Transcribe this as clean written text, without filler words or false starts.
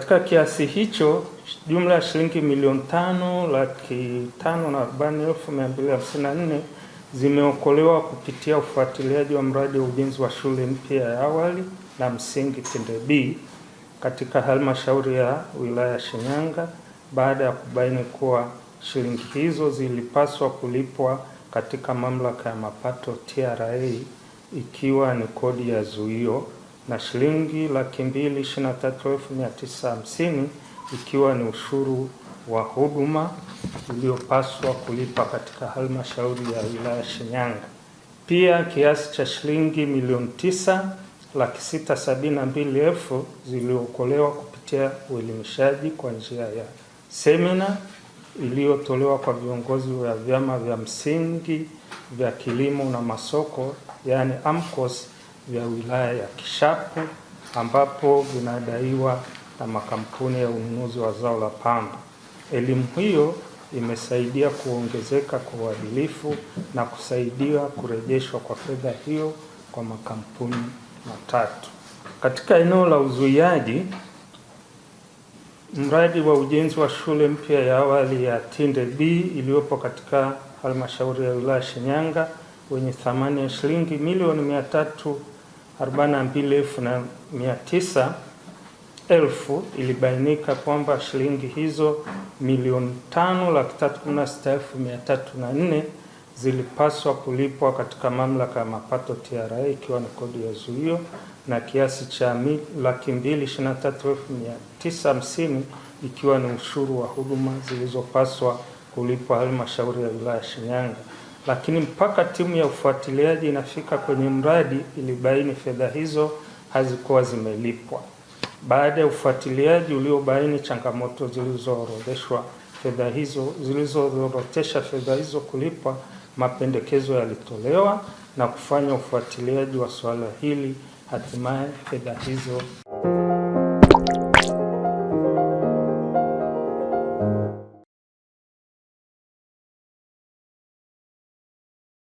Katika kiasi hicho, jumla ya shilingi milioni 5,540,254 zimeokolewa kupitia ufuatiliaji wa mradi wa ujenzi wa shule mpya ya awali na msingi Tinde B katika halmashauri ya wilaya ya Shinyanga, baada ya kubaini kuwa shilingi hizo zilipaswa kulipwa katika mamlaka ya mapato TRA, ikiwa ni kodi ya zuio, na shilingi 223,950 ikiwa ni ushuru wa huduma uliopaswa kulipa katika halmashauri ya wilaya Shinyanga. Pia kiasi cha shilingi milioni 9,672,000 ziliokolewa kupitia uelimishaji kwa njia ya semina iliyotolewa kwa viongozi wa vyama vya msingi vya kilimo na masoko, yaani AMCOS, vya wilaya ya Kishapu, ambapo vinadaiwa na makampuni ya ununuzi wa zao la pamba. Elimu hiyo imesaidia kuongezeka kwa uadilifu na kusaidia kurejeshwa kwa fedha hiyo kwa makampuni matatu. Katika eneo la uzuiaji, mradi wa ujenzi wa shule mpya ya awali ya Tinde B iliyopo katika halmashauri ya wilaya Shinyanga wenye thamani ya shilingi milioni 342,900 ilibainika kwamba shilingi hizo milioni 5,316,304 zilipaswa kulipwa katika mamlaka ya mapato TRA, ikiwa ni kodi ya zuio, na kiasi cha 223,950 ikiwa ni ushuru wa huduma zilizopaswa kulipwa halmashauri ya wilaya Shinyanga. Lakini mpaka timu ya ufuatiliaji inafika kwenye mradi, ilibaini fedha hizo hazikuwa zimelipwa. Baada ya ufuatiliaji uliobaini changamoto zilizoorodhesha fedha hizo kulipwa, mapendekezo yalitolewa na kufanya ufuatiliaji wa swala hili, hatimaye fedha hizo